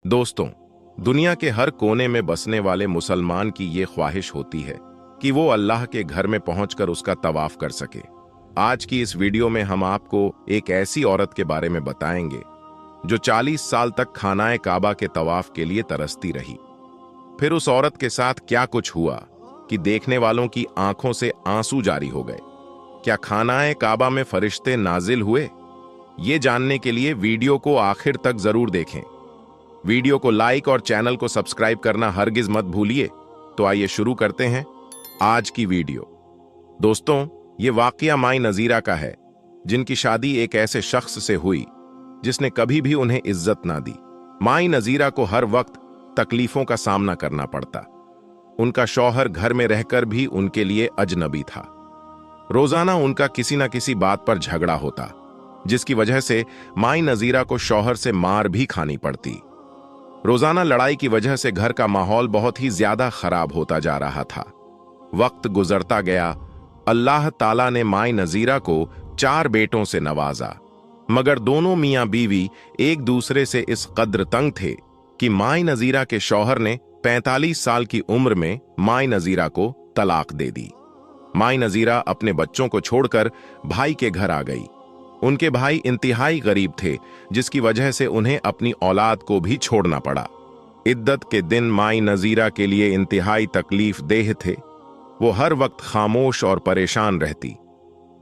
दोस्तों, दुनिया के हर कोने में बसने वाले मुसलमान की ये ख्वाहिश होती है कि वो अल्लाह के घर में पहुंचकर उसका तवाफ कर सके। आज की इस वीडियो में हम आपको एक ऐसी औरत के बारे में बताएंगे जो 40 साल तक खानाए काबा के तवाफ के लिए तरसती रही। फिर उस औरत के साथ क्या कुछ हुआ कि देखने वालों की आंखों से आंसू जारी हो गए। क्या खानाए काबा में फरिश्ते नाजिल हुए? ये जानने के लिए वीडियो को आखिर तक जरूर देखें। वीडियो को लाइक और चैनल को सब्सक्राइब करना हरगिज मत भूलिए। तो आइए शुरू करते हैं आज की वीडियो। दोस्तों, ये वाकया माई नजीरा का है, जिनकी शादी एक ऐसे शख्स से हुई जिसने कभी भी उन्हें इज्जत ना दी। माई नजीरा को हर वक्त तकलीफों का सामना करना पड़ता। उनका शौहर घर में रहकर भी उनके लिए अजनबी था। रोजाना उनका किसी न किसी बात पर झगड़ा होता, जिसकी वजह से माई नजीरा को शौहर से मार भी खानी पड़ती। रोजाना लड़ाई की वजह से घर का माहौल बहुत ही ज्यादा खराब होता जा रहा था। वक्त गुजरता गया। अल्लाह ताला ने माई नजीरा को 4 बेटों से नवाजा, मगर दोनों मियां बीवी एक दूसरे से इस कद्र तंग थे कि माई नजीरा के शौहर ने 45 साल की उम्र में माई नजीरा को तलाक दे दी। माई नजीरा अपने बच्चों को छोड़कर भाई के घर आ गई। उनके भाई इंतहाई गरीब थे, जिसकी वजह से उन्हें अपनी औलाद को भी छोड़ना पड़ा। इद्दत के दिन माई नजीरा के लिए इंतहाई तकलीफ देह थे। वो हर वक्त खामोश और परेशान रहती।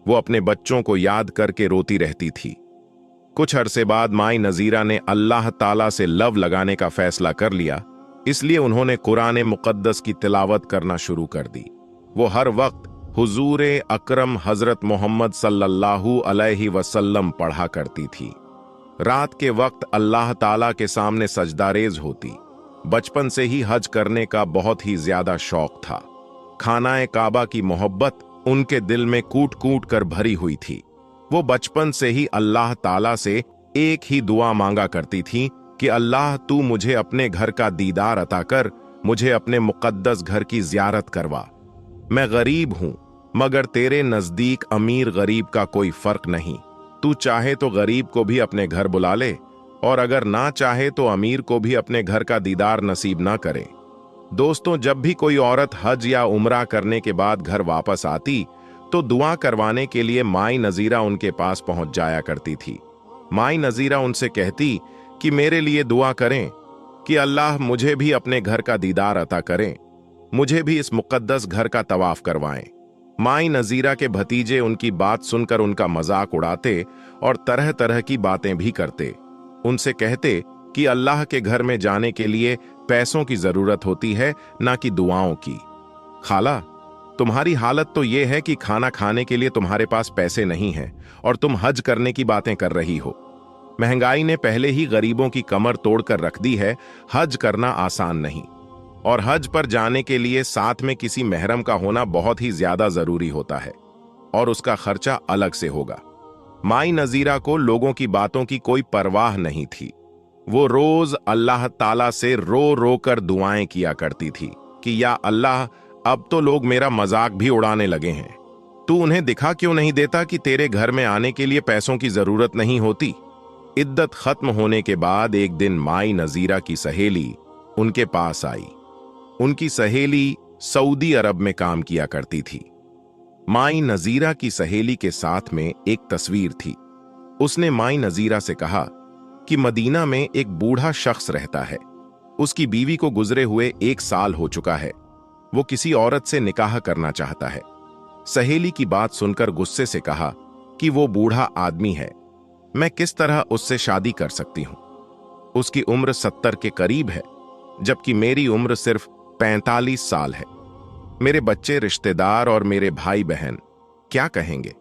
वो अपने बच्चों को याद करके रोती रहती थी। कुछ अरसे बाद माई नजीरा ने अल्लाह ताला से लव लगाने का फैसला कर लिया, इसलिए उन्होंने कुरान मुकद्दस की तिलावत करना शुरू कर दी। वो हर वक्त हुजूर अकरम हजरत मोहम्मद सल्लल्लाहु अलैहि वसल्लम पढ़ा करती थी। रात के वक्त अल्लाह ताला के सामने सजदारेज होती। बचपन से ही हज करने का बहुत ही ज्यादा शौक था। खानाए काबा की मोहब्बत उनके दिल में कूट कूट कर भरी हुई थी। वो बचपन से ही अल्लाह ताला से एक ही दुआ मांगा करती थी कि अल्लाह तू मुझे अपने घर का दीदार अता कर, मुझे अपने मुकद्दस घर की जियारत करवा। मैं गरीब हूं, मगर तेरे नजदीक अमीर गरीब का कोई फर्क नहीं। तू चाहे तो गरीब को भी अपने घर बुला ले, और अगर ना चाहे तो अमीर को भी अपने घर का दीदार नसीब ना करे। दोस्तों, जब भी कोई औरत हज या उम्रा करने के बाद घर वापस आती तो दुआ करवाने के लिए माई नजीरा उनके पास पहुंच जाया करती थी। माई नजीरा उनसे कहती कि मेरे लिए दुआ करें कि अल्लाह मुझे भी अपने घर का दीदार अता करें, मुझे भी इस मुकद्दस घर का तवाफ करवाएं। माई नजीरा के भतीजे उनकी बात सुनकर उनका मजाक उड़ाते और तरह तरह की बातें भी करते। उनसे कहते कि अल्लाह के घर में जाने के लिए पैसों की जरूरत होती है, ना कि दुआओं की। खाला, तुम्हारी हालत तो यह है कि खाना खाने के लिए तुम्हारे पास पैसे नहीं हैं और तुम हज करने की बातें कर रही हो। महंगाई ने पहले ही गरीबों की कमर तोड़कर रख दी है। हज करना आसान नहीं, और हज पर जाने के लिए साथ में किसी महरम का होना बहुत ही ज्यादा जरूरी होता है, और उसका खर्चा अलग से होगा। माई नजीरा को लोगों की बातों की कोई परवाह नहीं थी। वो रोज अल्लाह ताला से रो रो कर दुआएं किया करती थी कि या अल्लाह, अब तो लोग मेरा मजाक भी उड़ाने लगे हैं। तू उन्हें दिखा क्यों नहीं देता कि तेरे घर में आने के लिए पैसों की जरूरत नहीं होती। इद्दत खत्म होने के बाद एक दिन माई नजीरा की सहेली उनके पास आई। उनकी सहेली सऊदी अरब में काम किया करती थी। माई नजीरा की सहेली के साथ में एक तस्वीर थी। उसने माई नजीरा से कहा कि मदीना में एक बूढ़ा शख्स रहता है। उसकी बीवी को गुजरे हुए 1 साल हो चुका है। वो किसी औरत से निकाह करना चाहता है। सहेली की बात सुनकर गुस्से से कहा कि वो बूढ़ा आदमी है, मैं किस तरह उससे शादी कर सकती हूं। उसकी उम्र 70 के करीब है, जबकि मेरी उम्र सिर्फ 45 साल है। मेरे बच्चे, रिश्तेदार और मेरे भाई बहन क्या कहेंगे।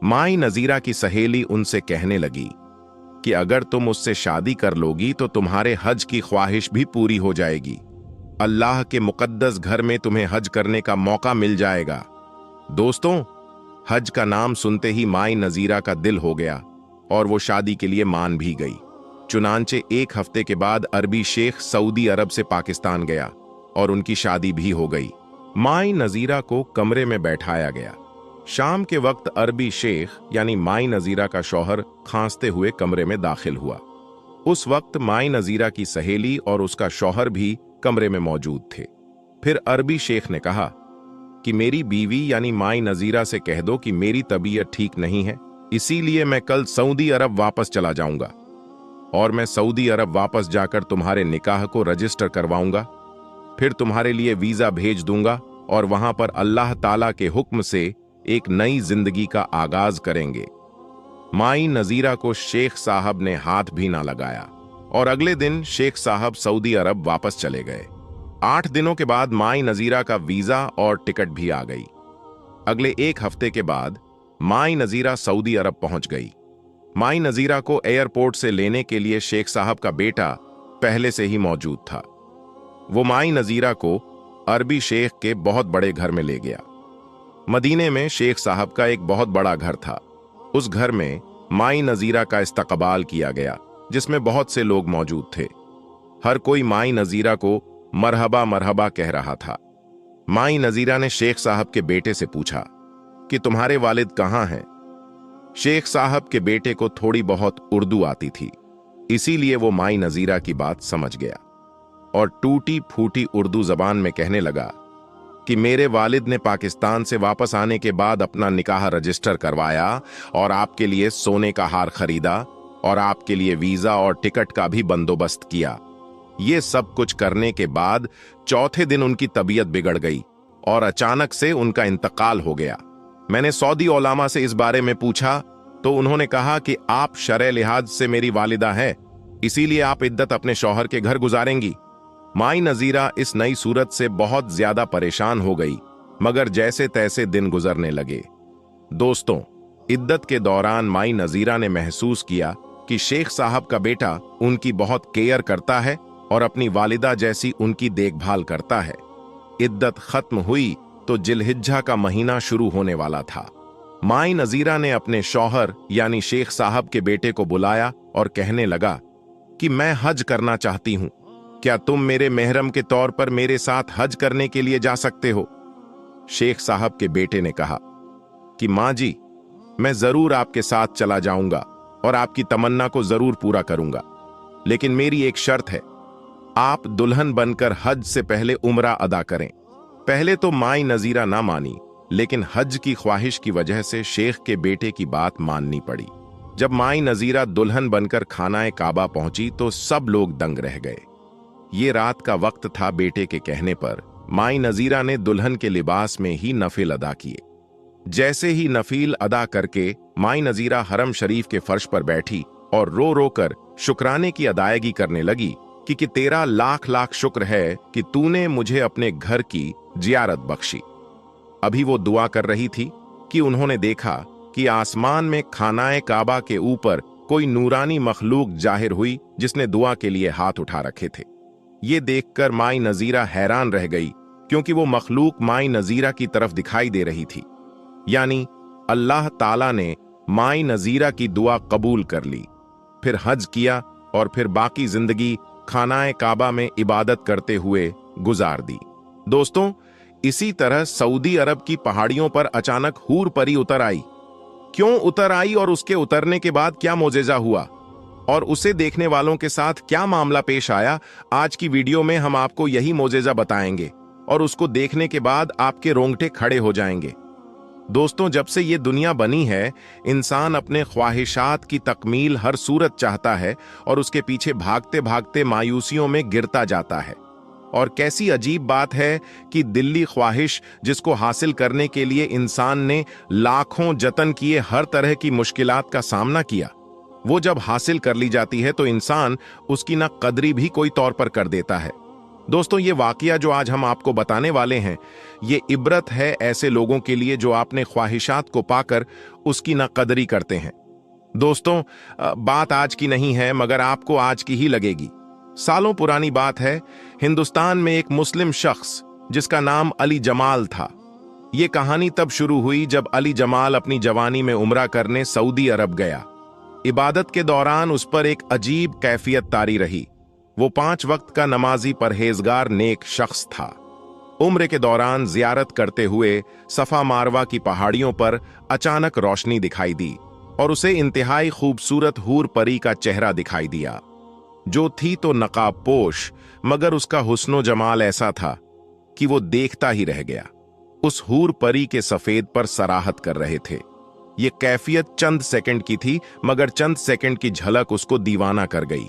माई नजीरा की सहेली उनसे कहने लगी कि अगर तुम उससे शादी कर लोगी तो तुम्हारे हज की ख्वाहिश भी पूरी हो जाएगी। अल्लाह के मुकद्दस घर में तुम्हें हज करने का मौका मिल जाएगा। दोस्तों, हज का नाम सुनते ही माई नजीरा का दिल हो गया और वो शादी के लिए मान भी गई। चुनांचे 1 हफ्ते के बाद अरबी शेख सऊदी अरब से पाकिस्तान गया और उनकी शादी भी हो गई। माई नजीरा को कमरे में बैठाया गया। शाम के वक्त अरबी शेख यानी माई नजीरा का शौहर खांसते हुए कमरे में दाखिल हुआ। उस वक्त माई नजीरा की सहेली और उसका शौहर भी कमरे में मौजूद थे। फिर अरबी शेख ने कहा कि मेरी बीवी यानी माई नजीरा से कह दो कि मेरी तबीयत ठीक नहीं है, इसीलिए मैं कल सऊदी अरब वापस चला जाऊंगा और मैं सऊदी अरब वापस जाकर तुम्हारे निकाह को रजिस्टर करवाऊंगा। फिर तुम्हारे लिए वीजा भेज दूंगा और वहां पर अल्लाह ताला के हुक्म से एक नई जिंदगी का आगाज करेंगे। माई नजीरा को शेख साहब ने हाथ भी ना लगाया और अगले दिन शेख साहब सऊदी अरब वापस चले गए। 8 दिनों के बाद माई नजीरा का वीजा और टिकट भी आ गई। अगले 1 हफ्ते के बाद माई नजीरा सऊदी अरब पहुंच गई। माई नजीरा को एयरपोर्ट से लेने के लिए शेख साहब का बेटा पहले से ही मौजूद था। वो माई नजीरा को अरबी शेख के बहुत बड़े घर में ले गया। मदीने में शेख साहब का एक बहुत बड़ा घर था। उस घर में माई नजीरा का इस्तकबाल किया गया, जिसमें बहुत से लोग मौजूद थे। हर कोई माई नजीरा को मरहबा मरहबा कह रहा था। माई नजीरा ने शेख साहब के बेटे से पूछा कि तुम्हारे वालिद कहाँ हैं? शेख साहब के बेटे को थोड़ी बहुत उर्दू आती थी, इसीलिए वो माई नजीरा की बात समझ गया और टूटी फूटी उर्दू जबान में कहने लगा कि मेरे वालिद ने पाकिस्तान से वापस आने के बाद अपना निकाह रजिस्टर करवाया और आपके लिए सोने का हार खरीदा और आपके लिए वीजा और टिकट का भी बंदोबस्त किया। ये सब कुछ करने के बाद चौथे दिन उनकी तबीयत बिगड़ गई और अचानक से उनका इंतकाल हो गया। मैंने सऊदी उलमा से इस बारे में पूछा तो उन्होंने कहा कि आप शरअ लिहाज से मेरी वालिदा हैं, इसीलिए आप इद्दत अपने शौहर के घर गुजारेंगी। माई नजीरा इस नई सूरत से बहुत ज्यादा परेशान हो गई, मगर जैसे तैसे दिन गुजरने लगे। दोस्तों, इद्दत के दौरान माई नजीरा ने महसूस किया कि शेख साहब का बेटा उनकी बहुत केयर करता है और अपनी वालिदा जैसी उनकी देखभाल करता है। इद्दत खत्म हुई तो जिलहिज्जा का महीना शुरू होने वाला था। माई नजीरा ने अपने शौहर यानी शेख साहब के बेटे को बुलाया और कहने लगा कि मैं हज करना चाहती हूं, क्या तुम मेरे मेहरम के तौर पर मेरे साथ हज करने के लिए जा सकते हो? शेख साहब के बेटे ने कहा कि मां जी, मैं जरूर आपके साथ चला जाऊंगा और आपकी तमन्ना को जरूर पूरा करूंगा, लेकिन मेरी एक शर्त है, आप दुल्हन बनकर हज से पहले उम्रा अदा करें। पहले तो माई नजीरा ना मानी, लेकिन हज की ख्वाहिश की वजह से शेख के बेटे की बात माननी पड़ी। जब माई नजीरा दुल्हन बनकर खानाए काबा पहुंची तो सब लोग दंग रह गए। ये रात का वक्त था। बेटे के कहने पर माई नजीरा ने दुल्हन के लिबास में ही नफिल अदा किए। जैसे ही नफील अदा करके माई नजीरा हरम शरीफ के फर्श पर बैठी और रो रो कर शुक्राने की अदायगी करने लगी कि तेरा लाख लाख शुक्र है कि तूने मुझे अपने घर की जियारत बख्शी। अभी वो दुआ कर रही थी कि उन्होंने देखा कि आसमान में खानाए काबा के ऊपर कोई नूरानी मखलूक जाहिर हुई, जिसने दुआ के लिए हाथ उठा रखे थे। ये देखकर माई नजीरा हैरान रह गई, क्योंकि वो मखलूक माई नजीरा की तरफ दिखाई दे रही थी। यानी अल्लाह ताला ने माई नजीरा की दुआ कबूल कर ली, फिर हज किया और फिर बाकी जिंदगी खानाए काबा में इबादत करते हुए गुजार दी। दोस्तों, इसी तरह सऊदी अरब की पहाड़ियों पर अचानक हूर परी उतर आई। क्यों उतर आई और उसके उतरने के बाद क्या मोजेजा हुआ और उसे देखने वालों के साथ क्या मामला पेश आया, आज की वीडियो में हम आपको यही मोजेजा बताएंगे और उसको देखने के बाद आपके रोंगटे खड़े हो जाएंगे। दोस्तों, जब से ये दुनिया बनी है, इंसान अपने ख्वाहिशात की तकमील हर सूरत चाहता है और उसके पीछे भागते भागते मायूसियों में गिरता जाता है। और कैसी अजीब बात है कि दिल्ली ख्वाहिश, जिसको हासिल करने के लिए इंसान ने लाखों जतन किए, हर तरह की मुश्किलात का सामना किया, वो जब हासिल कर ली जाती है तो इंसान उसकी ना कदरी भी कोई तौर पर कर देता है। दोस्तों, ये वाकया जो आज हम आपको बताने वाले हैं, ये इबरत है ऐसे लोगों के लिए जो अपने ख्वाहिशात को पाकर उसकी ना कदरी करते हैं। दोस्तों, बात आज की नहीं है, मगर आपको आज की ही लगेगी। सालों पुरानी बात है। हिंदुस्तान में एक मुस्लिम शख्स जिसका नाम अली जमाल था। ये कहानी तब शुरू हुई जब अली जमाल अपनी जवानी में उम्रा करने सऊदी अरब गया। इबादत के दौरान उस पर एक अजीब कैफियत तारी रही। वो 5 वक्त का नमाजी परहेजगार नेक शख्स था। उम्र के दौरान जियारत करते हुए सफा मारवा की पहाड़ियों पर अचानक रोशनी दिखाई दी और उसे इंतहाई खूबसूरत हूर परी का चेहरा दिखाई दिया, जो थी तो नकाब पोश, मगर उसका हुस्नो जमाल ऐसा था कि वो देखता ही रह गया। उस हूर परी के सफेद पर सराहत कर रहे थे। ये कैफियत चंद सेकंड की थी, मगर चंद सेकंड की झलक उसको दीवाना कर गई।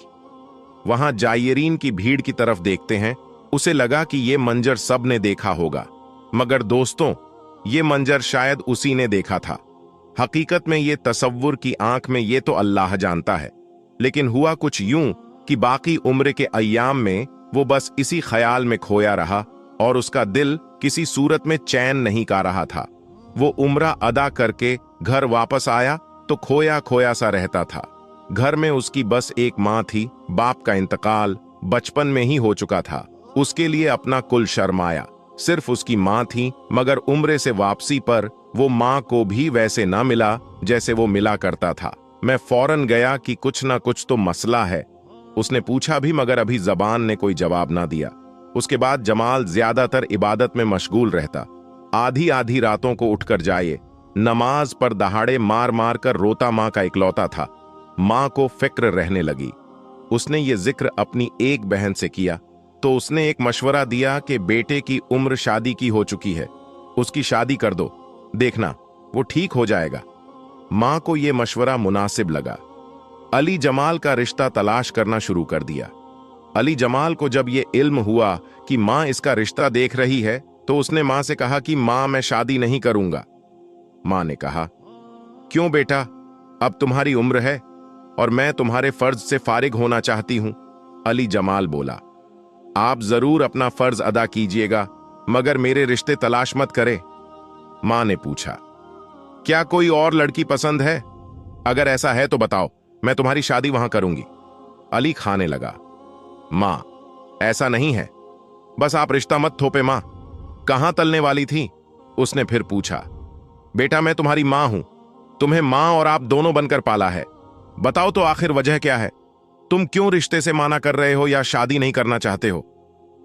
वहां जायरीन की भीड़ की तरफ देखते हैं, उसे लगा कि ये मंजर सब ने देखा होगा, मगर दोस्तों, ये मंजर शायद उसी ने देखा था। हकीकत में ये तसव्वुर की आंख में ये तो अल्लाह जानता है, लेकिन हुआ कुछ यूं कि बाकी उम्र के अय्याम में वो बस इसी ख्याल में खोया रहा और उसका दिल किसी सूरत में चैन नहीं का रहा था। वो उम्रा अदा करके घर वापस आया तो खोया खोया सा रहता था। घर में उसकी बस एक माँ थी। बाप का इंतकाल बचपन में ही हो चुका था। उसके लिए अपना कुल शर्माया। सिर्फ उसकी माँ थी, मगर उम्रे से वापसी पर वो माँ को भी वैसे ना मिला जैसे वो मिला करता था। मैं फौरन गया कि कुछ ना कुछ तो मसला है। उसने पूछा भी, मगर अभी जबान ने कोई जवाब ना दिया। उसके बाद जमाल ज्यादातर इबादत में मशगूल रहता। आधी आधी रातों को उठकर जाए, नमाज पर दहाड़े मार मार कर रोता माँ का इकलौता था। माँ को फिक्र रहने लगी। उसने ये जिक्र अपनी एक बहन से किया तो उसने एक मशवरा दिया कि बेटे की उम्र शादी की हो चुकी है, उसकी शादी कर दो, देखना वो ठीक हो जाएगा। माँ को यह मशवरा मुनासिब लगा। अली जमाल का रिश्ता तलाश करना शुरू कर दिया। अली जमाल को जब यह इल्म हुआ कि माँ इसका रिश्ता देख रही है तो उसने माँ से कहा कि माँ, मैं शादी नहीं करूंगा। माँ ने कहा, क्यों बेटा, अब तुम्हारी उम्र है और मैं तुम्हारे फर्ज से फारिग होना चाहती हूं। अली जमाल बोला, आप जरूर अपना फर्ज अदा कीजिएगा, मगर मेरे रिश्ते तलाश मत करें। माँ ने पूछा, क्या कोई और लड़की पसंद है? अगर ऐसा है तो बताओ, मैं तुम्हारी शादी वहां करूंगी। अली खाने लगा, माँ, ऐसा नहीं है, बस आप रिश्ता मत थोपे। माँ कहां तलने वाली थी? उसने फिर पूछा। बेटा, मैं तुम्हारी माँ हूं, तुम्हें माँ और आप दोनों बनकर पाला है। बताओ तो आखिर वजह क्या है? तुम क्यों रिश्ते से माना कर रहे हो या शादी नहीं करना चाहते हो?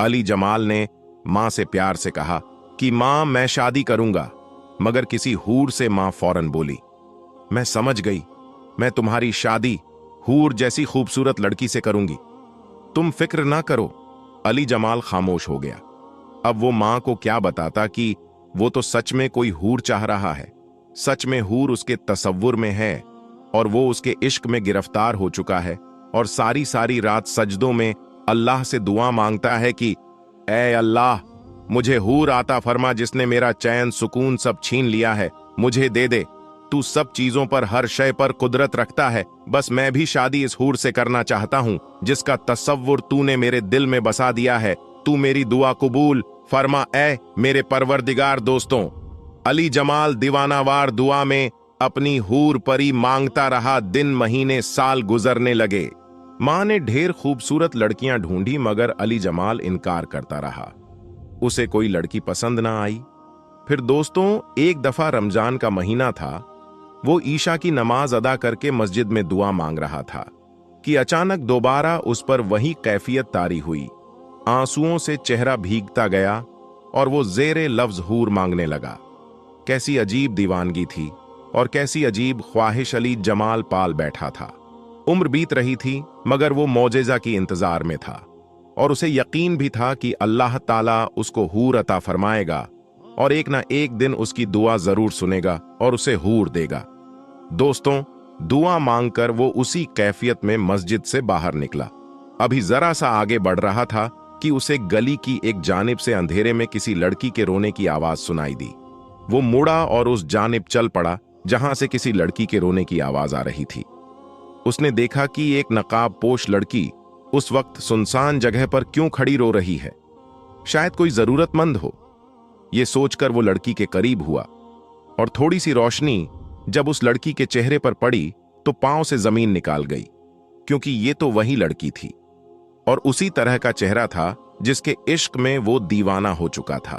अली जमाल ने माँ से प्यार से कहा कि माँ, मैं शादी करूंगा, मगर किसी हूर से। माँ फौरन बोली, मैं समझ गई, मैं तुम्हारी शादी हूर जैसी खूबसूरत लड़की से करूंगी, तुम फिक्र ना करो। अली जमाल खामोश हो गया। अब वो माँ को क्या बताता कि वो तो सच में कोई हूर चाह रहा है। सच में हूर उसके तसव्वुर में है और वो उसके इश्क में गिरफ्तार हो चुका है और सारी सारी रात सजदों में अल्लाह से दुआ मांगता है कि ऐ अल्लाह, मुझे हूर आता फरमा, जिसने मेरा चैन सुकून सब छीन लिया है, मुझे दे दे। तू सब चीजों पर, हर शय पर कुदरत रखता है, बस मैं भी शादी इस हूर से करना चाहता हूं जिसका तसव्वुर तूने मेरे दिल में बसा दिया है। तू मेरी दुआ कबूल फरमा ऐ मेरे परवरदिगार। दोस्तों, अली जमाल दीवानावार दुआ में अपनी हूर परी मांगता रहा। दिन महीने साल गुजरने लगे। मां ने ढेर खूबसूरत लड़कियां ढूंढी, मगर अली जमाल इनकार करता रहा। उसे कोई लड़की पसंद ना आई। फिर दोस्तों, एक दफा रमजान का महीना था। वो ईशा की नमाज अदा करके मस्जिद में दुआ मांग रहा था कि अचानक दोबारा उस पर वही कैफियत तारी हुई। आंसुओं से चेहरा भीगता गया और वो जेरे लफ्ज हूर मांगने लगा। कैसी अजीब दीवानगी थी और कैसी अजीब ख्वाहिश अली जमाल पाल बैठा था। उम्र बीत रही थी, मगर वो मौजेजा की इंतजार में था और उसे यकीन भी था कि अल्लाह ताला उसको हूर अता फरमाएगा और एक ना एक दिन उसकी दुआ जरूर सुनेगा और उसे हूर देगा। दोस्तों, दुआ मांगकर वो उसी कैफियत में मस्जिद से बाहर निकला। अभी जरा सा आगे बढ़ रहा था कि उसे गली की एक जानिब से अंधेरे में किसी लड़की के रोने की आवाज सुनाई दी। वो मुड़ा और उस जानिब चल पड़ा जहां से किसी लड़की के रोने की आवाज आ रही थी। उसने देखा कि एक नकाब पोश लड़की उस वक्त सुनसान जगह पर क्यों खड़ी रो रही है। शायद कोई जरूरतमंद हो। यह सोचकर वो लड़की के करीब हुआ और थोड़ी सी रोशनी जब उस लड़की के चेहरे पर पड़ी तो पांव से जमीन निकाल गई, क्योंकि ये तो वही लड़की थी और उसी तरह का चेहरा था जिसके इश्क में वो दीवाना हो चुका था।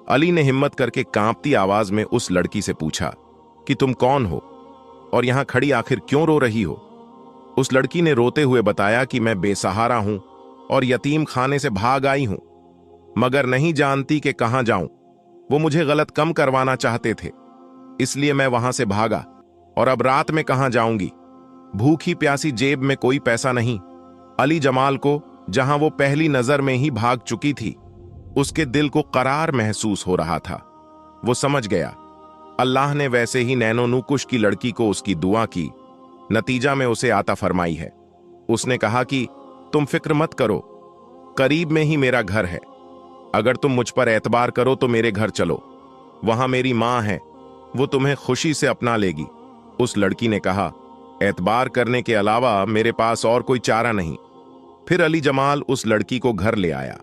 अली ने हिम्मत करके कांपती आवाज में उस लड़की से पूछा कि तुम कौन हो और यहां खड़ी आखिर क्यों रो रही हो? उस लड़की ने रोते हुए बताया कि मैं बेसहारा हूं और यतीम खाने से भाग आई हूं। मगर नहीं जानती कि कहां जाऊं। वो मुझे गलत कम करवाना चाहते थे, इसलिए मैं वहां से भागा। और अब रात में कहां जाऊंगी? भूखी प्यासी, जेब में कोई पैसा नहीं। अली जमाल को, जहां वो पहली नजर में ही भाग चुकी थी, उसके दिल को करार महसूस हो रहा था। वो समझ गया, अल्लाह ने वैसे ही नैनो नूकुश की लड़की को उसकी दुआ की नतीजा में उसे आता फरमाई है। उसने कहा कि तुम फिक्र मत करो, करीब में ही मेरा घर है। अगर तुम मुझ पर एतबार करो तो मेरे घर चलो, वहां मेरी मां है, वो तुम्हें खुशी से अपना लेगी। उस लड़की ने कहा, एतबार करने के अलावा मेरे पास और कोई चारा नहीं। फिर अली जमाल उस लड़की को घर ले आया।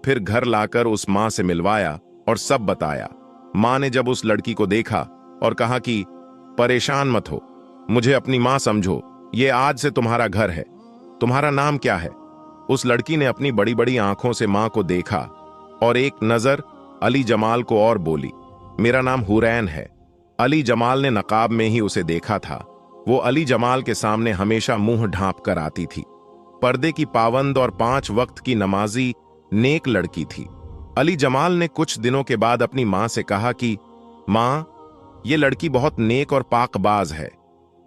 फिर घर लाकर उस मां से मिलवाया और सब बताया। मां ने जब उस लड़की को देखा और कहा कि परेशान मत हो, मुझे अपनी मां समझो, ये आज से तुम्हारा घर है। तुम्हारा नाम क्या है? उस लड़की ने अपनी बड़ी बड़ी आंखों से मां को देखा और एक नजर अली जमाल को और बोली, मेरा नाम हुरैन है। अली जमाल ने नकाब में ही उसे देखा था। वो अली जमाल के सामने हमेशा मुंह ढांप कर आती थी। पर्दे की पाबंद और 5 वक्त की नमाजी नेक लड़की थी। अली जमाल ने कुछ दिनों के बाद अपनी मां से कहा कि मां, ये लड़की बहुत नेक और पाकबाज है।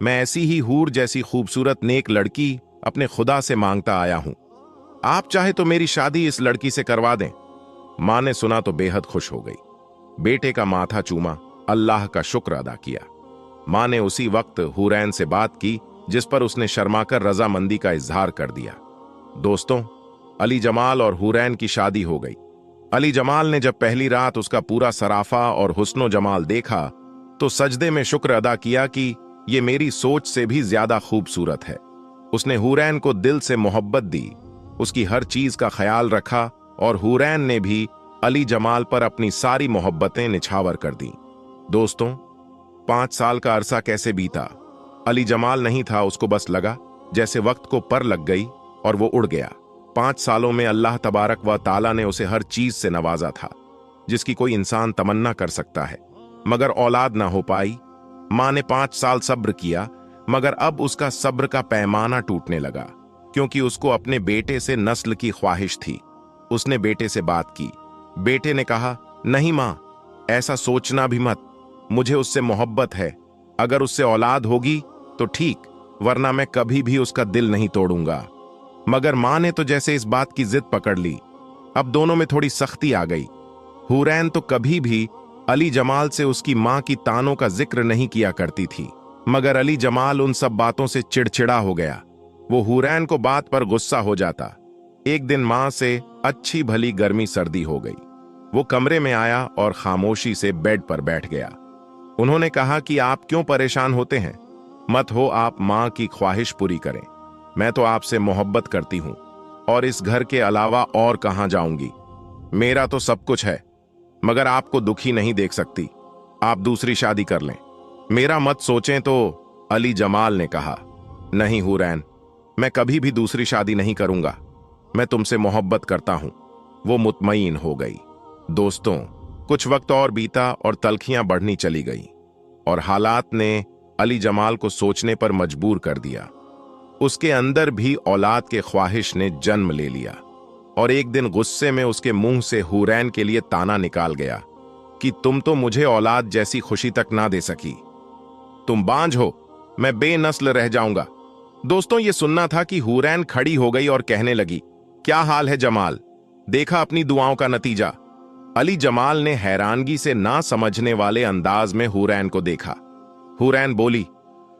मैं ऐसी ही हूर जैसी खूबसूरत नेक लड़की अपने खुदा से मांगता आया हूं। आप चाहे तो मेरी शादी इस लड़की से करवा दें। मां ने सुना तो बेहद खुश हो गई। बेटे का माथा चूमा, अल्लाह का शुक्र अदा किया। मां ने उसी वक्त हुरैन से बात की, जिस पर उसने शर्माकर रजामंदी का इजहार कर दिया। दोस्तों, अली जमाल और हुरैन की शादी हो गई। अली जमाल ने जब पहली रात उसका पूरा सराफा और हुस्नो जमाल देखा तो सजदे में शुक्र अदा किया कि ये मेरी सोच से भी ज्यादा खूबसूरत है। उसने हुरैन को दिल से मोहब्बत दी, उसकी हर चीज का ख्याल रखा और हुरैन ने भी अली जमाल पर अपनी सारी मोहब्बतें निछावर कर दी। दोस्तों, 5 साल का अरसा कैसे बीता। अली जमाल नहीं था, उसको बस लगा जैसे वक्त को पर लग गई और वो उड़ गया। 5 सालों में अल्लाह तबारक व ताला ने उसे हर चीज से नवाजा था जिसकी कोई इंसान तमन्ना कर सकता है, मगर औलाद ना हो पाई। मां ने 5 साल सब्र किया, मगर अब उसका सब्र का पैमाना टूटने लगा, क्योंकि उसको अपने बेटे से नस्ल की ख्वाहिश थी। उसने बेटे से बात की। बेटे ने कहा, नहीं मां, ऐसा सोचना भी मत, मुझे उससे मोहब्बत है। अगर उससे औलाद होगी तो ठीक, वरना मैं कभी भी उसका दिल नहीं तोड़ूंगा। मगर मां ने तो जैसे इस बात की जिद पकड़ ली। अब दोनों में थोड़ी सख्ती आ गई। हुरैन तो कभी भी अली जमाल से उसकी मां की तानों का जिक्र नहीं किया करती थी, मगर अली जमाल उन सब बातों से चिड़चिड़ा हो गया। वो हुरैन को बात पर गुस्सा हो जाता। एक दिन मां से अच्छी भली गर्मी सर्दी हो गई। वो कमरे में आया और खामोशी से बेड पर बैठ गया। उन्होंने कहा कि आप क्यों परेशान होते हैं? मत हो आप मां की ख्वाहिश पूरी करें। मैं तो आपसे मोहब्बत करती हूं और इस घर के अलावा और कहां जाऊंगी। मेरा तो सब कुछ है, मगर आपको दुखी नहीं देख सकती। आप दूसरी शादी कर लें। मेरा मत सोचें तो, अली जमाल ने कहा। नहीं हुरैन, मैं कभी भी दूसरी शादी नहीं करूंगा। मैं तुमसे मोहब्बत करता हूं। वो मुतमईन हो गई। दोस्तों, कुछ वक्त और बीता और तलखियां बढ़नी चली गई और हालात ने अली जमाल को सोचने पर मजबूर कर दिया। उसके अंदर भी औलाद के ख्वाहिश ने जन्म ले लिया और एक दिन गुस्से में उसके मुंह से हुरैन के लिए ताना निकाल गया कि तुम तो मुझे औलाद जैसी खुशी तक ना दे सकी। तुम बांझ हो, मैं बेनस्ल रह जाऊंगा। दोस्तों, ये सुनना था कि हुरैन खड़ी हो गई और कहने लगी, क्या हाल है जमाल? देखा अपनी दुआओं का नतीजा। अली जमाल ने हैरानगी से ना समझने वाले अंदाज में हुरैन को देखा। हुरैन बोली,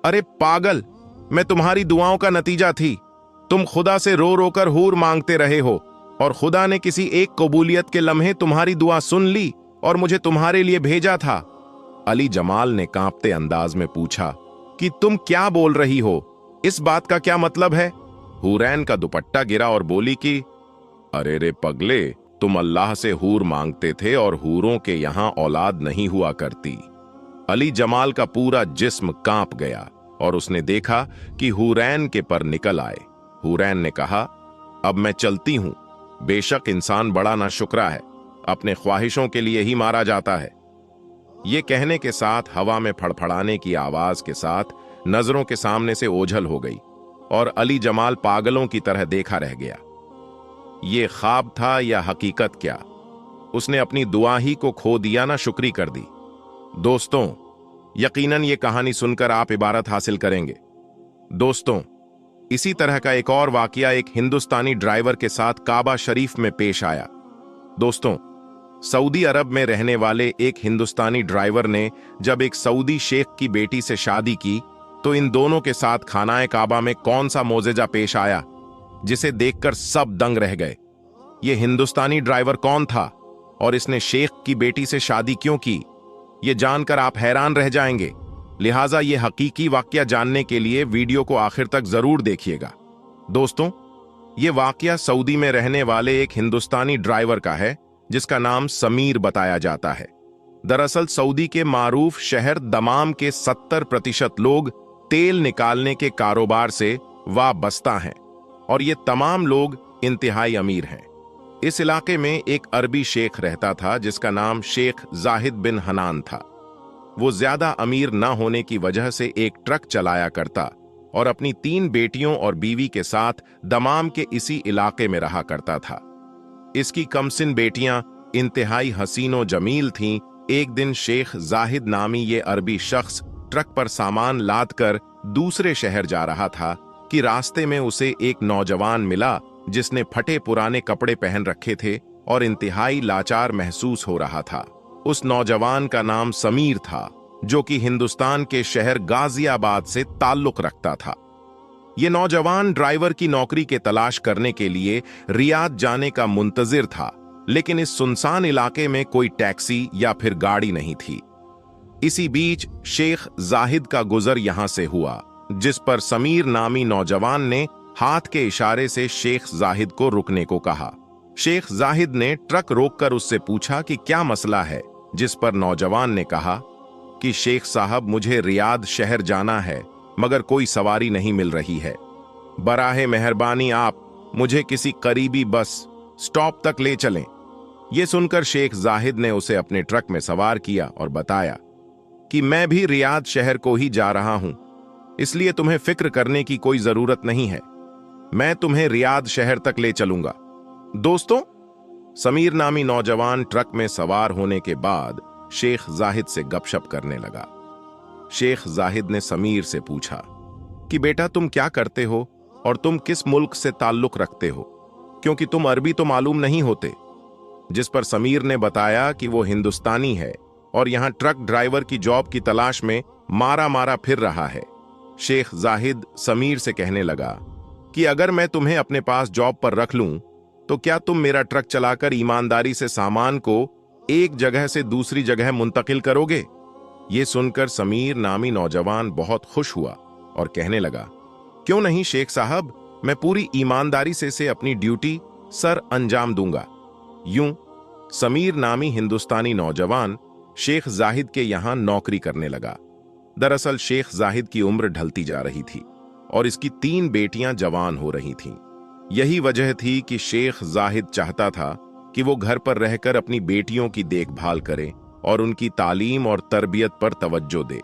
अरे पागल, मैं तुम्हारी दुआओं का नतीजा थी। तुम खुदा से रो रो कर हूर मांगते रहे हो और खुदा ने किसी एक कबूलियत के लम्हे तुम्हारी दुआ सुन ली और मुझे तुम्हारे लिए भेजा था। अली जमाल ने कांपते अंदाज में पूछा कि तुम क्या बोल रही हो? इस बात का क्या मतलब है? हुरैन का दुपट्टा गिरा और बोली कि अरे रे पगले, तुम अल्लाह से हूर मांगते थे और हूरों के यहां औलाद नहीं हुआ करती। अली जमाल का पूरा जिस्म कांप गया और उसने देखा कि हुरैन के पर निकल आए। हुरैन ने कहा, अब मैं चलती हूं। बेशक इंसान बड़ा नाशुक्रा है, अपने ख्वाहिशों के लिए ही मारा जाता है। ये कहने के साथ हवा में फड़फड़ाने की आवाज के साथ नजरों के सामने से ओझल हो गई और अली जमाल पागलों की तरह देखा रह गया। ये ख्वाब था या हकीकत क्या? उसने अपनी दुआ ही को खो दिया ना शुक्री कर दी। दोस्तों, यकीनन ये कहानी सुनकर आप इबारत हासिल करेंगे। दोस्तों, इसी तरह का एक और वाकया एक हिंदुस्तानी ड्राइवर के साथ काबा शरीफ में पेश आया। दोस्तों, सऊदी अरब में रहने वाले एक हिंदुस्तानी ड्राइवर ने जब एक सऊदी शेख की बेटी से शादी की तो इन दोनों के साथ खानाए काबा में कौन सा मोजेजा पेश आया जिसे देखकर सब दंग रह गए। ये हिंदुस्तानी ड्राइवर कौन था और इसने शेख की बेटी से शादी क्यों की, ये जानकर आप हैरान रह जाएंगे। लिहाजा ये हकीकी वाकया जानने के लिए वीडियो को आखिर तक जरूर देखिएगा। दोस्तों, ये वाकया सऊदी में रहने वाले एक हिंदुस्तानी ड्राइवर का है जिसका नाम समीर बताया जाता है। दरअसल सऊदी के मारूफ शहर दमाम के 70% लोग तेल निकालने के कारोबार से वाबस्ता हैं और ये तमाम लोग इंतहाई अमीर हैं। इस इलाके में एक अरबी शेख रहता था जिसका नाम शेख जाहिद बिन हनान था। वो ज्यादा अमीर न होने की वजह से एक ट्रक चलाया करता और अपनी 3 बेटियों और बीवी के साथ दमाम के इसी इलाके में रहा करता था। इसकी कमसिन बेटियां इंतहाई हसीनो जमील थीं। एक दिन शेख जाहिद नामी ये अरबी शख्स ट्रक पर सामान लाद कर दूसरे शहर जा रहा था कि रास्ते में उसे एक नौजवान मिला जिसने फटे पुराने कपड़े पहन रखे थे और इंतहाई लाचार महसूस हो रहा था। उस नौजवान का नाम समीर था जो कि हिंदुस्तान के शहर गाजियाबाद से ताल्लुक रखता था। ये नौजवान ड्राइवर की नौकरी के तलाश करने के लिए रियाद जाने का मुंतजिर था, लेकिन इस सुनसान इलाके में कोई टैक्सी या फिर गाड़ी नहीं थी। इसी बीच शेख जाहिद का गुजर यहां से हुआ, जिस पर समीर नामी नौजवान ने हाथ के इशारे से शेख जाहिद को रुकने को कहा। शेख जाहिद ने ट्रक रोककर उससे पूछा कि क्या मसला है, जिस पर नौजवान ने कहा कि शेख साहब, मुझे रियाद शहर जाना है मगर कोई सवारी नहीं मिल रही है। बराहे मेहरबानी आप मुझे किसी करीबी बस स्टॉप तक ले चलें। यह सुनकर शेख जाहिद ने उसे अपने ट्रक में सवार किया और बताया कि मैं भी रियाद शहर को ही जा रहा हूं, इसलिए तुम्हें फिक्र करने की कोई जरूरत नहीं है, मैं तुम्हें रियाद शहर तक ले चलूंगा। दोस्तों, समीर नामी नौजवान ट्रक में सवार होने के बाद शेख जाहिद से गपशप करने लगा। शेख जाहिद ने समीर से पूछा कि बेटा, तुम क्या करते हो और तुम किस मुल्क से ताल्लुक रखते हो, क्योंकि तुम अरबी तो मालूम नहीं होते। जिस पर समीर ने बताया कि वो हिंदुस्तानी है और यहां ट्रक ड्राइवर की जॉब की तलाश में मारा मारा फिर रहा है। शेख जाहिद समीर से कहने लगा कि अगर मैं तुम्हें अपने पास जॉब पर रख लूं तो क्या तुम मेरा ट्रक चलाकर ईमानदारी से सामान को एक जगह से दूसरी जगह मुंतकिल करोगे। ये सुनकर समीर नामी नौजवान बहुत खुश हुआ और कहने लगा, क्यों नहीं शेख साहब, मैं पूरी ईमानदारी से अपनी ड्यूटी सर अंजाम दूंगा। यूं समीर नामी हिंदुस्तानी नौजवान शेख जाहिद के यहां नौकरी करने लगा। दरअसल शेख जाहिद की उम्र ढलती जा रही थी और इसकी 3 बेटियां जवान हो रही थीं। यही वजह थी कि शेख जाहिद चाहता था कि वो घर पर रहकर अपनी बेटियों की देखभाल करे और उनकी तालीम और तरबियत पर तवज्जो दे।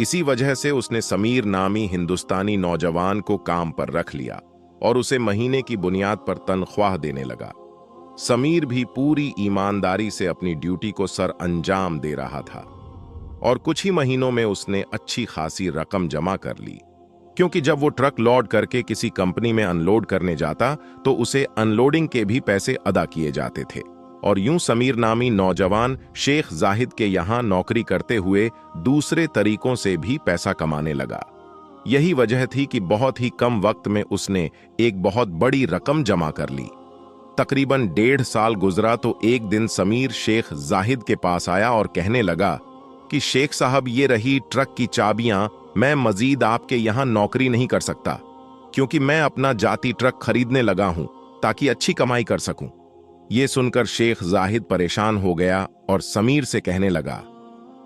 इसी वजह से उसने समीर नामी हिंदुस्तानी नौजवान को काम पर रख लिया और उसे महीने की बुनियाद पर तनख्वाह देने लगा। समीर भी पूरी ईमानदारी से अपनी ड्यूटी को सर अंजाम दे रहा था और कुछ ही महीनों में उसने अच्छी खासी रकम जमा कर ली, क्योंकि जब वो ट्रक लोड करके किसी कंपनी में अनलोड करने जाता तो उसे अनलोडिंग के भी पैसे अदा किए जाते थे। और यूं समीर नामी नौजवान शेख जाहिद के यहां नौकरी करते हुए दूसरे तरीकों से भी पैसा कमाने लगा। यही वजह थी कि बहुत ही कम वक्त में उसने एक बहुत बड़ी रकम जमा कर ली। तकरीबन 1.5 साल गुजरा तो एक दिन समीर शेख जाहिद के पास आया और कहने लगा कि शेख साहब, ये रही ट्रक की चाबियां, मैं मजीद आपके यहां नौकरी नहीं कर सकता क्योंकि मैं अपना जाती ट्रक खरीदने लगा हूं ताकि अच्छी कमाई कर सकूं। यह सुनकर शेख जाहिद परेशान हो गया और समीर से कहने लगा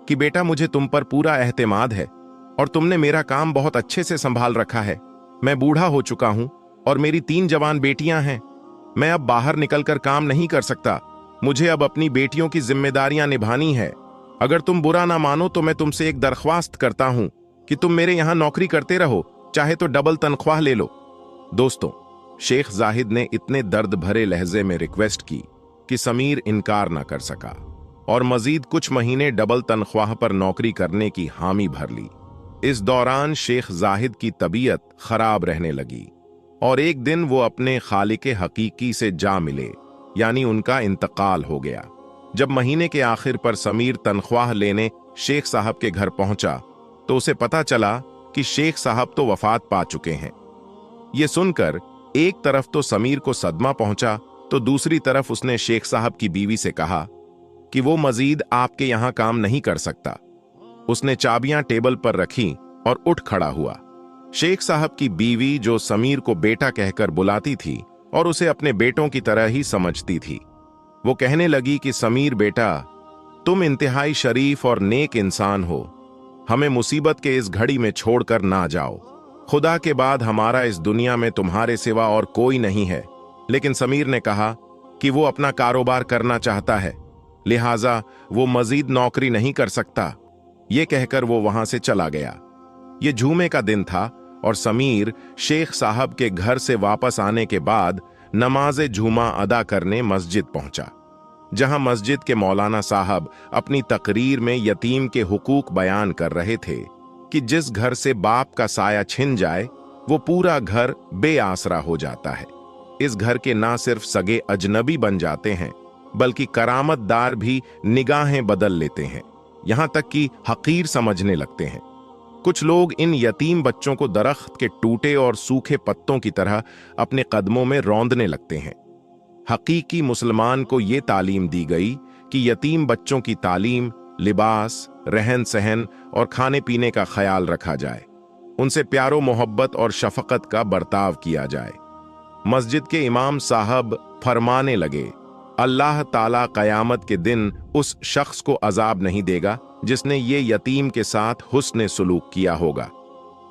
कि बेटा, मुझे तुम पर पूरा एहतिमाद है और तुमने मेरा काम बहुत अच्छे से संभाल रखा है। मैं बूढ़ा हो चुका हूं और मेरी 3 जवान बेटियां हैं। मैं अब बाहर निकलकर काम नहीं कर सकता। मुझे अब अपनी बेटियों की जिम्मेदारियां निभानी है। अगर तुम बुरा ना मानो तो मैं तुमसे एक दरख्वास्त करता हूं कि तुम मेरे यहां नौकरी करते रहो, चाहे तो डबल तनख्वाह ले लो। दोस्तों, शेख जाहिद ने इतने दर्द भरे लहजे में रिक्वेस्ट की कि समीर इनकार न कर सका और मजीद कुछ महीने डबल तनख्वाह पर नौकरी करने की हामी भर ली। इस दौरान शेख जाहिद की तबीयत खराब रहने लगी और एक दिन वो अपने खालिके हकीकी से जा मिले, यानी उनका इंतकाल हो गया। जब महीने के आखिर पर समीर तनख्वाह लेने शेख साहब के घर पहुंचा तो उसे पता चला कि शेख साहब तो वफात पा चुके हैं। ये सुनकर एक तरफ तो समीर को सदमा पहुंचा तो दूसरी तरफ उसने शेख साहब की बीवी से कहा कि वो मजीद आपके यहां काम नहीं कर सकता। उसने चाबियां टेबल पर रखी और उठ खड़ा हुआ। शेख साहब की बीवी, जो समीर को बेटा कहकर बुलाती थी और उसे अपने बेटों की तरह ही समझती थी, वो कहने लगी कि समीर बेटा, तुम इंतहाई शरीफ और नेक इंसान हो, हमें मुसीबत के इस घड़ी में छोड़कर ना जाओ। खुदा के बाद हमारा इस दुनिया में तुम्हारे सिवा और कोई नहीं है। लेकिन समीर ने कहा कि वो अपना कारोबार करना चाहता है, लिहाजा वो मजीद नौकरी नहीं कर सकता। ये कहकर वो वहां से चला गया। ये जुमे का दिन था और समीर शेख साहब के घर से वापस आने के बाद नमाज जुमा अदा करने मस्जिद पहुंचा, जहां मस्जिद के मौलाना साहब अपनी तकरीर में यतीम के हुकूक बयान कर रहे थे कि जिस घर से बाप का साया छिन जाए वो पूरा घर बेआसरा हो जाता है। इस घर के ना सिर्फ सगे अजनबी बन जाते हैं बल्कि करामतदार भी निगाहें बदल लेते हैं, यहां तक कि हकीर समझने लगते हैं। कुछ लोग इन यतीम बच्चों को दरख्त के टूटे और सूखे पत्तों की तरह अपने कदमों में रौंदने लगते हैं। हकीकी मुसलमान को ये तालीम दी गई कि यतीम बच्चों की तालीम, लिबास, रहन सहन और खाने पीने का ख्याल रखा जाए, उनसे प्यारो मोहब्बत और शफकत का बर्ताव किया जाए। मस्जिद के इमाम साहब फरमाने लगे, अल्लाह ताला क़यामत के दिन उस शख्स को अजाब नहीं देगा जिसने ये यतीम के साथ हुस्न सुलूक किया होगा।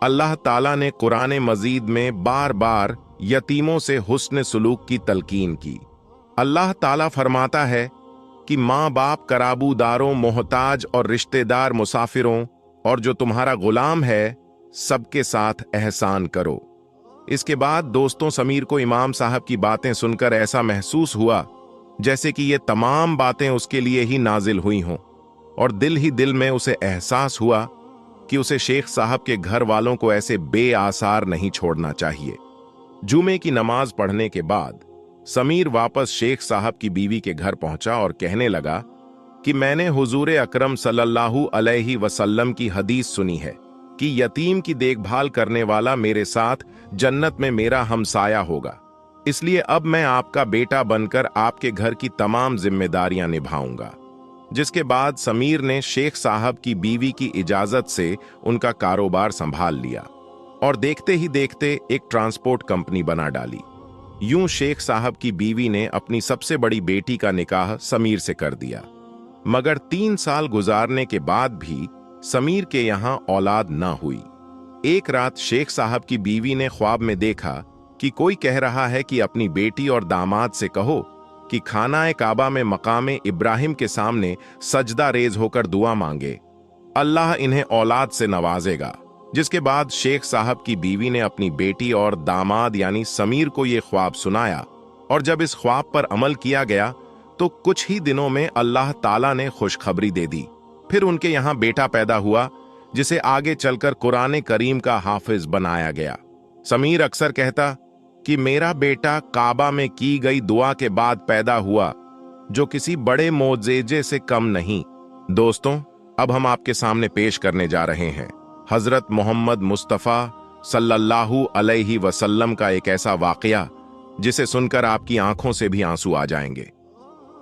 अल्लाह ताला ने कुरान मजीद में बार बार यतीमों से हुस्न सुलूक की तलकीन की। अल्लाह ताला फरमाता है कि माँ बाप, कराबूदारों, मोहताज और रिश्तेदार, मुसाफिरों और जो तुम्हारा गुलाम है, सबके साथ एहसान करो। इसके बाद दोस्तों, समीर को इमाम साहब की बातें सुनकर ऐसा महसूस हुआ जैसे कि ये तमाम बातें उसके लिए ही नाजिल हुई हों, और दिल ही दिल में उसे एहसास हुआ कि उसे शेख साहब के घर वालों को ऐसे बेआसार नहीं छोड़ना चाहिए। जुमे की नमाज पढ़ने के बाद समीर वापस शेख साहब की बीवी के घर पहुंचा और कहने लगा कि मैंने हुजूर अकरम सल्लल्लाहु अलैहि वसल्लम की हदीस सुनी है कि यतीम की देखभाल करने वाला मेरे साथ जन्नत में मेरा हमसाया होगा। इसलिए अब मैं आपका बेटा बनकर आपके घर की तमाम जिम्मेदारियां निभाऊंगा। जिसके बाद समीर ने शेख साहब की बीवी की इजाजत से उनका कारोबार संभाल लिया और देखते ही देखते एक ट्रांसपोर्ट कंपनी बना डाली। यूं शेख साहब की बीवी ने अपनी सबसे बड़ी बेटी का निकाह समीर से कर दिया। मगर 3 साल गुजारने के बाद भी समीर के यहां औलाद ना हुई। एक रात शेख साहब की बीवी ने ख्वाब में देखा कि कोई कह रहा है कि अपनी बेटी और दामाद से कहो कि खाना काबा में मकामे इब्राहिम के सामने सजदा रेज होकर दुआ मांगे, अल्लाह इन्हें औलाद से नवाजेगा। जिसके बाद शेख साहब की बीवी ने अपनी बेटी और दामाद यानी समीर को यह ख्वाब सुनाया, और जब इस ख्वाब पर अमल किया गया तो कुछ ही दिनों में अल्लाह ताला ने खुशखबरी दे दी। फिर उनके यहां बेटा पैदा हुआ जिसे आगे चलकर कुरान करीम का हाफिज बनाया गया। समीर अक्सर कहता कि मेरा बेटा काबा में की गई दुआ के बाद पैदा हुआ, जो किसी बड़े मोजेजे से कम नहीं। दोस्तों, अब हम आपके सामने पेश करने जा रहे हैं हजरत मोहम्मद मुस्तफ़ा सल्लल्लाहु अलैहि वसल्लम का एक ऐसा वाकया जिसे सुनकर आपकी आंखों से भी आंसू आ जाएंगे।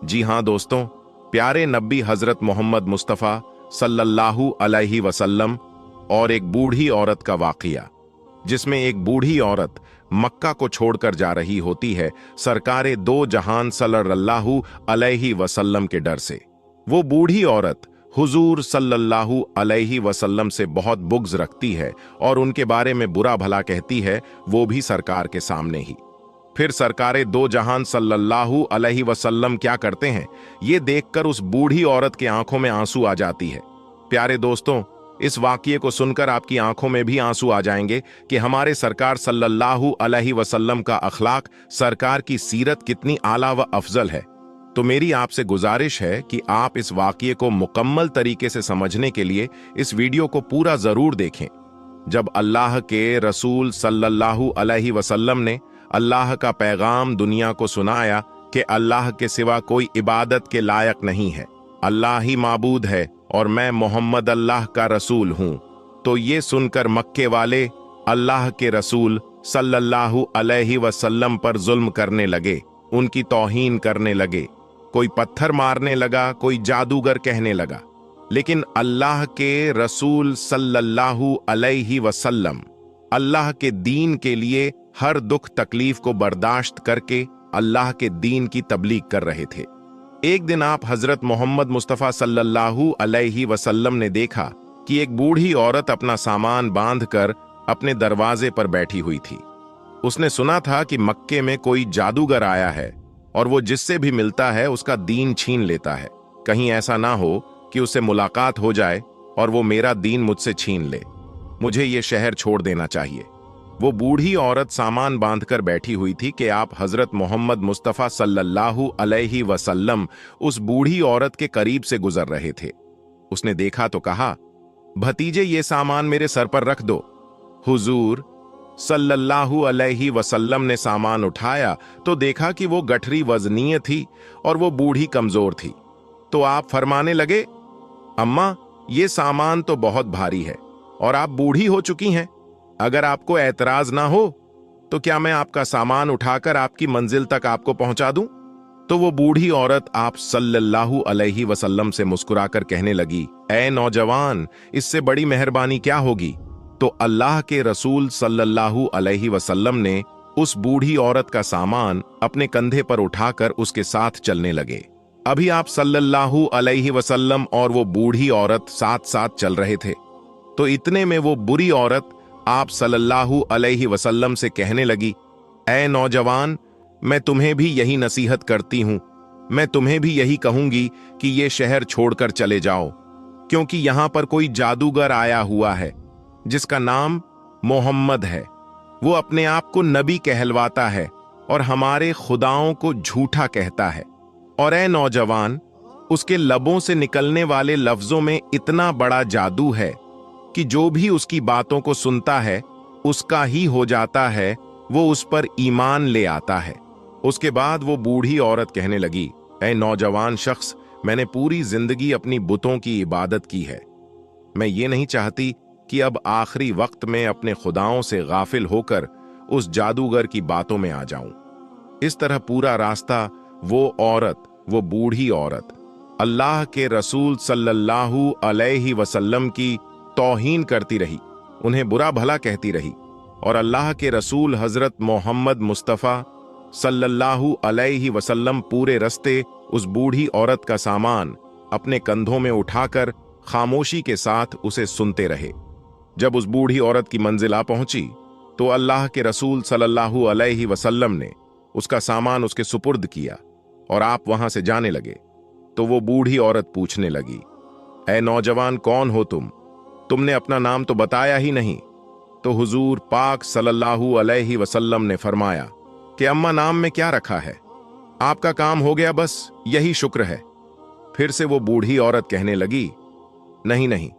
जी हां दोस्तों, प्यारे नबी हजरत मोहम्मद मुस्तफ़ा सल्लल्लाहु अलैहि वसल्लम और एक बूढ़ी औरत का वाकया, जिसमें एक बूढ़ी औरत मक्का को छोड़कर जा रही होती है सरकारे दो जहान सल्लल्लाहु अलैहि वसल्लम के डर से। वो बूढ़ी औरत हुजूर सल्लल्लाहु अलैहि वसल्लम से बहुत बुग़्ज़ रखती है और उनके बारे में बुरा भला कहती है, वो भी सरकार के सामने ही। फिर सरकारे दो जहान सल्लल्लाहु अलैहि वसल्लम क्या करते हैं, ये देखकर उस बूढ़ी औरत के आंखों में आंसू आ जाती है। प्यारे दोस्तों, इस वाक़ये को सुनकर आपकी आंखों में भी आंसू आ जाएंगे कि हमारे सरकार सल्लल्लाहु अलैहि वसल्लम का अखलाक, सरकार की सीरत कितनी आला व अफजल है। तो मेरी आपसे गुजारिश है कि आप इस वाक़ये को मुकम्मल तरीके से समझने के लिए इस वीडियो को पूरा ज़रूर देखें। जब अल्लाह के रसूल सल्लल्लाहु अलैहि वसल्लम ने अल्लाह का पैगाम दुनिया को सुनाया कि अल्लाह के सिवा कोई इबादत के लायक नहीं है, अल्लाह ही माबूद है और मैं मोहम्मद अल्लाह का रसूल हूँ, तो ये सुनकर मक्के वाले अल्लाह के रसूल सल्लल्लाहु अलैहि वसल्लम पर जुल्म करने लगे, उनकी तौहीन करने लगे। कोई पत्थर मारने लगा, कोई जादूगर कहने लगा। लेकिन अल्लाह के रसूल सल्लल्लाहु अलैहि वसल्लम अल्लाह के दीन के लिए हर दुख तकलीफ को बर्दाश्त करके अल्लाह के दीन की तबलीग कर रहे थे। एक दिन आप हजरत मोहम्मद मुस्तफ़ा सल्लल्लाहु अलैहि वसल्लम ने देखा कि एक बूढ़ी औरत अपना सामान बांधकर अपने दरवाजे पर बैठी हुई थी। उसने सुना था कि मक्के में कोई जादूगर आया है और वो जिससे भी मिलता है उसका दीन छीन लेता है। कहीं ऐसा ना हो कि उससे मुलाकात हो जाए और वो मेरा दीन मुझसे छीन ले। मुझे ये शहर छोड़ देना चाहिए। वो बूढ़ी औरत सामान बांधकर बैठी हुई थी कि आप हजरत मोहम्मद मुस्तफ़ा सल्लल्लाहु अलैहि वसल्लम उस बूढ़ी औरत के करीब से गुजर रहे थे। उसने देखा तो कहा, भतीजे ये सामान मेरे सर पर रख दो। हुजूर सल्लल्लाहु अलैहि वसल्लम ने सामान उठाया तो देखा कि वो गठरी वजनीय थी और वो बूढ़ी कमजोर थी। तो आप फरमाने लगे, अम्मा ये सामान तो बहुत भारी है और आप बूढ़ी हो चुकी हैं, अगर आपको एतराज ना हो तो क्या मैं आपका सामान उठाकर आपकी मंजिल तक आपको पहुंचा दूं? तो वो बूढ़ी औरत आप सल्लल्लाहु अलैहि वसल्लम से मुस्कुराकर कहने लगी, ऐ नौजवान, इससे बड़ी मेहरबानी क्या होगी? तो अल्लाह के रसूल सल्लल्लाहु अलैहि वसल्लम ने उस बूढ़ी औरत का सामान अपने कंधे पर उठाकर उसके साथ चलने लगे। अभी आप सल्लल्लाहु अलैहि वसल्लम और वो बूढ़ी औरत साथ साथ चल रहे थे, तो इतने में वो बुरी औरत आप सल्लल्लाहु अलैहि वसल्लम से कहने लगी, ऐ नौजवान, मैं तुम्हें भी यही नसीहत करती हूं, मैं तुम्हें भी यही कहूंगी कि ये शहर छोड़कर चले जाओ, क्योंकि यहां पर कोई जादूगर आया हुआ है जिसका नाम मोहम्मद है। वो अपने आप को नबी कहलवाता है और हमारे खुदाओं को झूठा कहता है। और ऐ नौजवान, उसके लबों से निकलने वाले लफ्जों में इतना बड़ा जादू है कि जो भी उसकी बातों को सुनता है उसका ही हो जाता है, वो उस पर ईमान ले आता है। उसके बाद वो बूढ़ी औरत कहने लगी, ऐ नौजवान शख्स, मैंने पूरी जिंदगी अपनी बुतों की इबादत की है। मैं ये नहीं चाहती कि अब आखिरी वक्त में अपने खुदाओं से गाफिल होकर उस जादूगर की बातों में आ जाऊं। इस तरह पूरा रास्ता वो औरत, वो बूढ़ी औरत अल्लाह के रसूल सल्लल्लाहु अलैहि वसल्लम की तौहीन करती रही, उन्हें बुरा भला कहती रही, और अल्लाह के रसूल हजरत मोहम्मद मुस्तफ़ा सल्लल्लाहु अलैहि वसल्लम पूरे रस्ते उस बूढ़ी औरत का सामान अपने कंधों में उठाकर खामोशी के साथ उसे सुनते रहे। जब उस बूढ़ी औरत की मंजिल आ पहुंची तो अल्लाह के रसूल सल्लल्लाहु अलैहि वसल्लम ने उसका सामान उसके सुपुर्द किया और आप वहां से जाने लगे। तो वो बूढ़ी औरत पूछने लगी, ऐ नौजवान, कौन हो तुम? तुमने अपना नाम तो बताया ही नहीं। तो हुजूर पाक सल्लल्लाहु अलैहि वसल्लम ने फरमाया कि अम्मा, नाम में क्या रखा है, आपका काम हो गया, बस यही शुक्र है। फिर से वो बूढ़ी औरत कहने लगी, नहीं नहीं,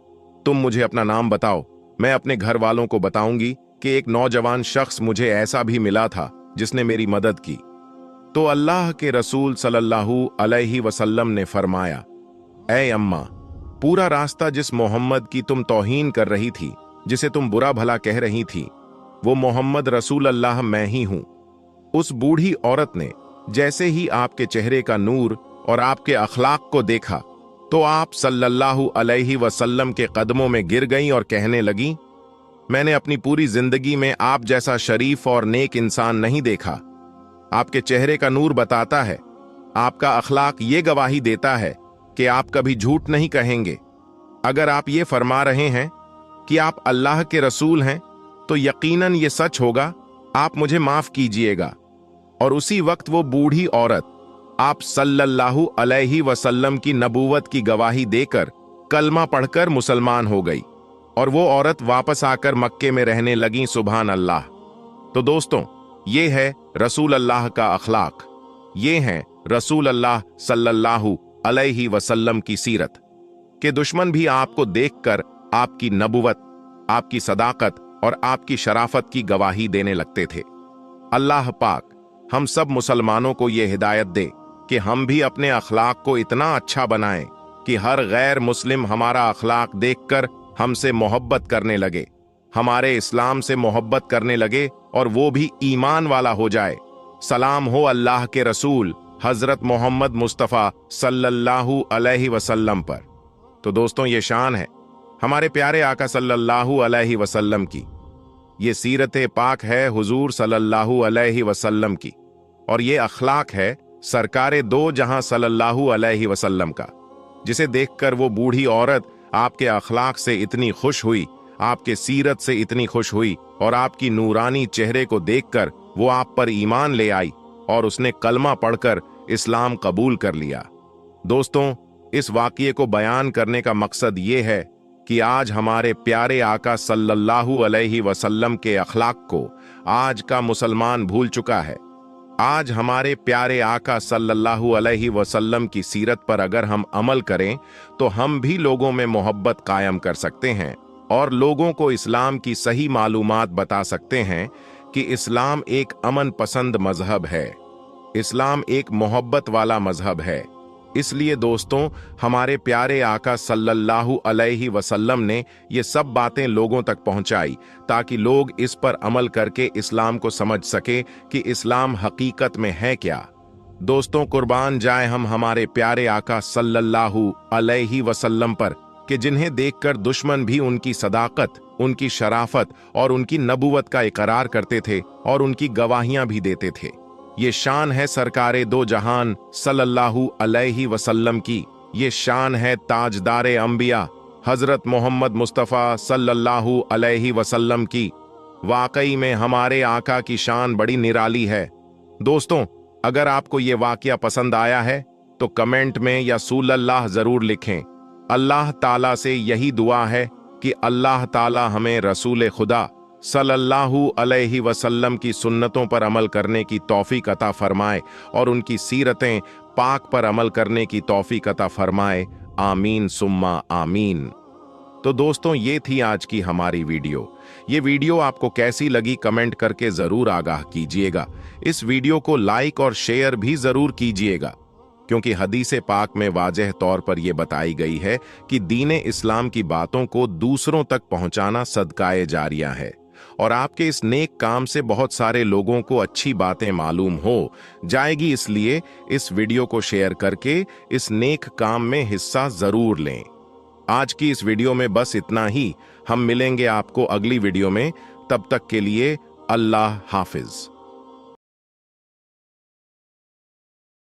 तुम मुझे अपना नाम बताओ, मैं अपने घर वालों को बताऊंगी कि एक नौजवान शख्स मुझे ऐसा भी मिला था जिसने मेरी मदद की। तो अल्लाह के रसूल सल्लल्लाहु अलैहि वसल्लम ने फरमाया, ऐ अम्मा, पूरा रास्ता जिस मोहम्मद की तुम तौहीन कर रही थी, जिसे तुम बुरा भला कह रही थी, वो मोहम्मद रसूल अल्लाह मैं ही हूं। उस बूढ़ी औरत ने जैसे ही आपके चेहरे का नूर और आपके अखलाक को देखा तो आप सल्लल्लाहु अलैहि वसल्लम के कदमों में गिर गईं और कहने लगी, मैंने अपनी पूरी जिंदगी में आप जैसा शरीफ और नेक इंसान नहीं देखा। आपके चेहरे का नूर बताता है, आपका अखलाक ये गवाही देता है कि आप कभी झूठ नहीं कहेंगे। अगर आप ये फरमा रहे हैं कि आप अल्लाह के रसूल हैं तो यकीनन ये सच होगा, आप मुझे माफ कीजिएगा। और उसी वक्त वो बूढ़ी औरत आप सल्लल्लाहु अलैहि वसल्लम की नबूवत की गवाही देकर कलमा पढ़कर मुसलमान हो गई और वो औरत वापस आकर मक्के में रहने लगी। सुभान अल्लाह। तो दोस्तों, ये है रसूल अल्लाह का अखलाक, ये हैं रसूल अल्लाह सल्लल्लाहु अलैहि वसल्लम की सीरत के दुश्मन भी आपको देखकर आपकी नबुवत, आपकी सदाकत और आपकी शराफत की गवाही देने लगते थे। अल्लाह पाक हम सब मुसलमानों को यह हिदायत दे कि हम भी अपने अखलाक को इतना अच्छा बनाएं कि हर गैर मुस्लिम हमारा अखलाक देखकर हमसे मोहब्बत करने लगे, हमारे इस्लाम से मोहब्बत करने लगे और वो भी ईमान वाला हो जाए। सलाम हो अल्लाह के रसूल हजरत मोहम्मद मुस्तफ़ा सल्लल्लाहु अलैहि वसल्लम पर। तो दोस्तों, ये शान है हमारे प्यारे आका सल्लल्लाहु अलैहि वसल्लम की, ये सीरत पाक है हुजूर सल्लल्लाहु अलैहि वसल्लम की, और ये अखलाक है सरकारे दो जहां सल्लल्लाहु अलैहि वसल्लम का, जिसे देखकर वो बूढ़ी औरत आपके अखलाक से इतनी खुश हुई, आपके सीरत से इतनी खुश हुई और आपकी नूरानी चेहरे को देखकर वो आप पर ईमान ले आई और उसने कलमा पढ़कर इस्लाम कबूल कर लिया। दोस्तों, इस वाक़ये को बयान करने का मकसद ये है कि आज हमारे प्यारे आका सल्लल्लाहु अलैहि वसल्लम के अखलाक को आज का मुसलमान भूल चुका है। आज हमारे प्यारे आका सल्लल्लाहु अलैहि वसल्लम की सीरत पर अगर हम अमल करें तो हम भी लोगों में मोहब्बत कायम कर सकते हैं और लोगों को इस्लाम की सही मालूमात बता सकते हैं कि इस्लाम एक अमन पसंद मजहब है, इस्लाम एक मोहब्बत वाला मजहब है। इसलिए दोस्तों, हमारे प्यारे आका सल्लल्लाहु अलैहि वसल्लम ने ये सब बातें लोगों तक पहुंचाई ताकि लोग इस पर अमल करके इस्लाम को समझ सके कि इस्लाम हकीकत में है क्या। दोस्तों, कुर्बान जाए हम हमारे प्यारे आका सल्लल्लाहु अलैहि वसल्लम पर कि जिन्हें देखकर दुश्मन भी उनकी सदाकत, उनकी शराफत और उनकी नबुवत का इकरार करते थे और उनकी गवाहियां भी देते थे। ये शान है सरकारे दो जहान सल्लल्लाहु अलैहि वसल्लम की, ये शान है ताजदारे अंबिया हजरत मोहम्मद मुस्तफ़ा सल्लल्लाहु अलैहि वसल्लम की। वाकई में हमारे आका की शान बड़ी निराली है। दोस्तों, अगर आपको ये वाकया पसंद आया है तो कमेंट में या सूलल्लाह जरूर लिखें। अल्लाह ताला से यही दुआ है कि अल्लाह ताला हमें रसूल खुदा सल्लल्लाहु अलैहि वसल्लम की सुन्नतों पर अमल करने की तौफीक अता फरमाए और उनकी सीरतें पाक पर अमल करने की तौफीक अता फरमाए। आमीन सुम्मा आमीन। तो दोस्तों, ये थी आज की हमारी वीडियो। ये वीडियो आपको कैसी लगी कमेंट करके जरूर आगाह कीजिएगा। इस वीडियो को लाइक और शेयर भी जरूर कीजिएगा, क्योंकि हदीसे पाक में वाज़ेह तौर पर यह बताई गई है कि दीन इस्लाम की बातों को दूसरों तक पहुंचाना सदकाए जारिया है और आपके इस नेक काम से बहुत सारे लोगों को अच्छी बातें मालूम हो जाएगी। इसलिए इस वीडियो को शेयर करके इस नेक काम में हिस्सा जरूर लें। आज की इस वीडियो में बस इतना ही। हम मिलेंगे आपको अगली वीडियो में। तब तक के लिए अल्लाह हाफिज।